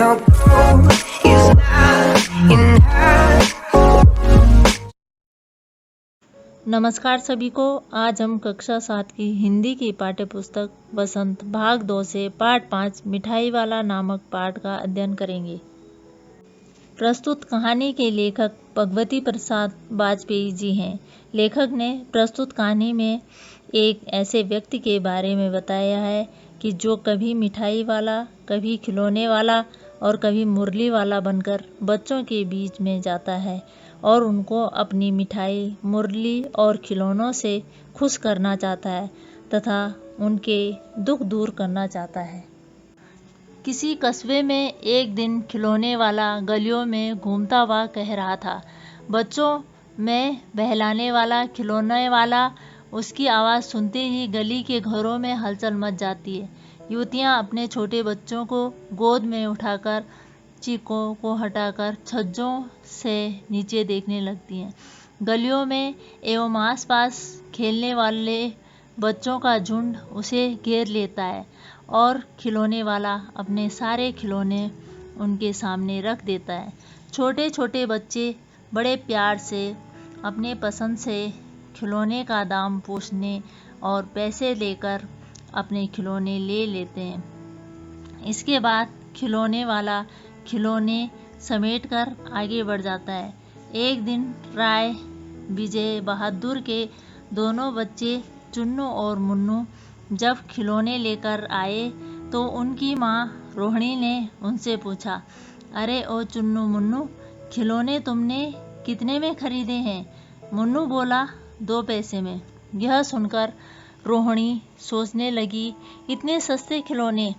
Now gold is not enough. नमस्कार सभी को। आज हम कक्षा 7 की हिंदी की पाठ्य पुस्तक बसंत भाग 2 से पाठ 5 मिठाई वाला नामक पाठ का अध्ययन करेंगे। प्रस्तुत कहानी के लेखक भगवती प्रसाद वाजपेयी जी हैं। लेखक ने प्रस्तुत कहानी में एक ऐसे व्यक्ति के बारे में बताया है कि जो कभी मिठाई वाला, कभी खिलौने वाला और कभी मुरली वाला बनकर बच्चों के बीच में जाता है और उनको अपनी मिठाई, मुरली और खिलौनों से खुश करना चाहता है तथा उनके दुख दूर करना चाहता है। किसी कस्बे में एक दिन खिलौने वाला गलियों में घूमता हुआ कह रहा था, बच्चों में बहलाने वाला खिलौने वाला। उसकी आवाज़ सुनते ही गली के घरों में हलचल मच जाती है। युवतियाँ अपने छोटे बच्चों को गोद में उठाकर चीखों को हटाकर छज्जों से नीचे देखने लगती हैं। गलियों में एवं आसपास खेलने वाले बच्चों का झुंड उसे घेर लेता है और खिलौने वाला अपने सारे खिलौने उनके सामने रख देता है। छोटे छोटे बच्चे बड़े प्यार से अपने पसंद से खिलौने का दाम पूछने और पैसे लेकर अपने खिलौने ले लेते हैं। इसके बाद खिलौने वाला खिलौने समेटकर आगे बढ़ जाता है। एक दिन राय विजय बहादुर के दोनों बच्चे चुन्नू और मुन्नू जब खिलौने लेकर आए तो उनकी माँ रोहिणी ने उनसे पूछा, अरे ओ चुन्नू मुन्नू, खिलौने तुमने कितने में खरीदे हैं? मुन्नू बोला, 2 पैसे में। यह सुनकर रोहिणी सोचने लगी, इतने सस्ते खिलौने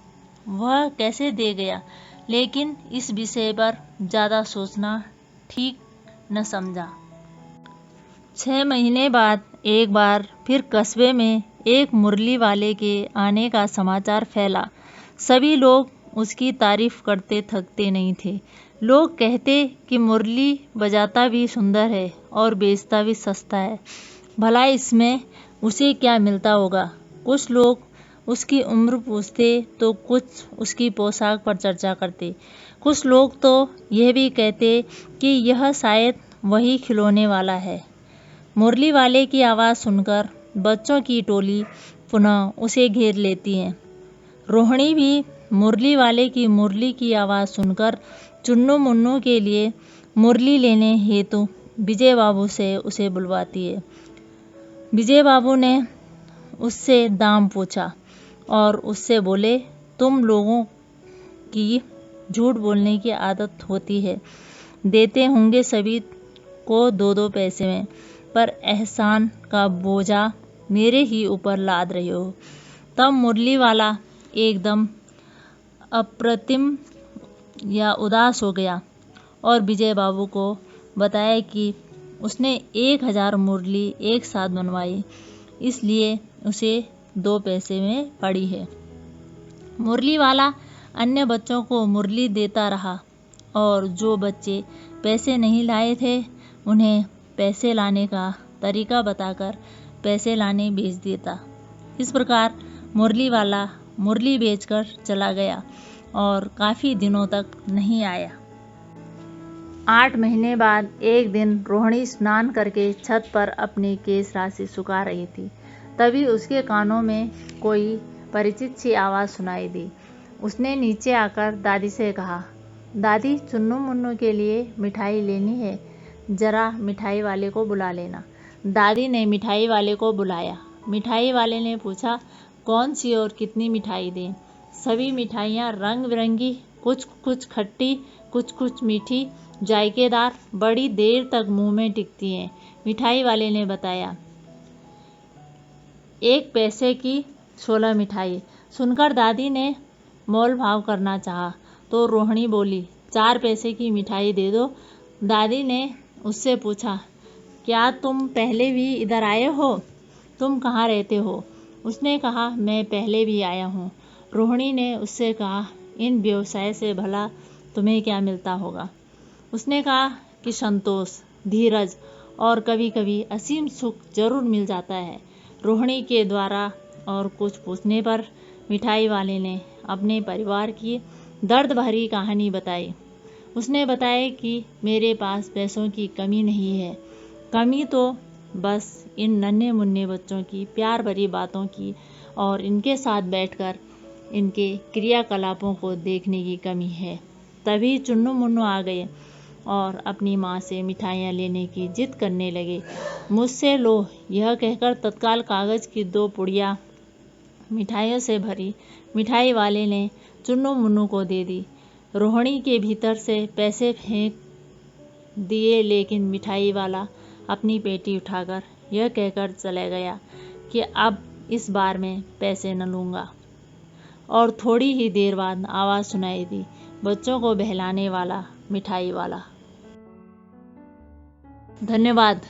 वह कैसे दे गया, लेकिन इस विषय पर ज़्यादा सोचना ठीक न समझा। 6 महीने बाद एक बार फिर कस्बे में एक मुरली वाले के आने का समाचार फैला। सभी लोग उसकी तारीफ करते थकते नहीं थे। लोग कहते कि मुरली बजाता भी सुंदर है और बेचता भी सस्ता है। भला इसमें उसे क्या मिलता होगा? कुछ लोग उसकी उम्र पूछते तो कुछ उसकी पोशाक पर चर्चा करते। कुछ लोग तो यह भी कहते कि यह शायद वही खिलौने वाला है। मुरली वाले की आवाज़ सुनकर बच्चों की टोली पुनः उसे घेर लेती है। रोहिणी भी मुरली वाले की मुरली की आवाज़ सुनकर चुन्नू मुन्नू के लिए मुरली लेने हेतु विजय बाबू से उसे बुलवाती है। विजय बाबू ने उससे दाम पूछा और उससे बोले, तुम लोगों की झूठ बोलने की आदत होती है, देते होंगे सभी को 2-2 पैसे में, पर एहसान का बोझा मेरे ही ऊपर लाद रहे हो। तब मुरली वाला एकदम अप्रतिम या उदास हो गया और विजय बाबू को बताया कि उसने 1000 मुरली एक साथ बनवाई, इसलिए उसे 2 पैसे में पड़ी है। मुरली वाला अन्य बच्चों को मुरली देता रहा और जो बच्चे पैसे नहीं लाए थे उन्हें पैसे लाने का तरीका बताकर पैसे लाने भेज देता। इस प्रकार मुरली वाला मुरली बेचकर चला गया और काफ़ी दिनों तक नहीं आया। 8 महीने बाद एक दिन रोहिणी स्नान करके छत पर अपने केश राशि सुखा रही थी। तभी उसके कानों में कोई परिचित सी आवाज़ सुनाई दी। उसने नीचे आकर दादी से कहा, दादी, चुन्नू मुन्नू के लिए मिठाई लेनी है, ज़रा मिठाई वाले को बुला लेना। दादी ने मिठाई वाले को बुलाया। मिठाई वाले ने पूछा, कौन सी और कितनी मिठाई दें? सभी मिठाइयाँ रंग बिरंगी, कुछ कुछ खट्टी, कुछ कुछ मीठी, जायकेदार, बड़ी देर तक मुंह में टिकती हैं। मिठाई वाले ने बताया। 1 पैसे की 16 मिठाई। सुनकर दादी ने मोल भाव करना चाहा तो रोहिणी बोली, 4 पैसे की मिठाई दे दो। दादी ने उससे पूछा, क्या तुम पहले भी इधर आए हो? तुम कहाँ रहते हो? उसने कहा, मैं पहले भी आया हूँ। रोहिणी ने उससे कहा, इन व्यवसाय से भला तुम्हें क्या मिलता होगा? उसने कहा कि संतोष, धीरज और कभी कभी असीम सुख जरूर मिल जाता है। रोहिणी के द्वारा और कुछ पूछने पर मिठाई वाले ने अपने परिवार की दर्द भरी कहानी बताई। उसने बताया कि मेरे पास पैसों की कमी नहीं है, कमी तो बस इन नन्हे मुन्ने बच्चों की प्यार भरी बातों की और इनके साथ बैठकर इनके क्रियाकलापों को देखने की कमी है। तभी चुन्नू मुन्नू आ गए और अपनी माँ से मिठाइयाँ लेने की जिद करने लगे। मुझसे लो, यह कहकर तत्काल कागज की 2 पुड़िया मिठाइयों से भरी मिठाई वाले ने चुन्नू मुन्नू को दे दी। रोहिणी के भीतर से पैसे फेंक दिए, लेकिन मिठाई वाला अपनी पेटी उठाकर यह कहकर चला गया कि अब इस बार मैं पैसे न लूँगा। और थोड़ी ही देर बाद आवाज़ सुनाई दी, बच्चों को बहलाने वाला मिठाई वाला। धन्यवाद।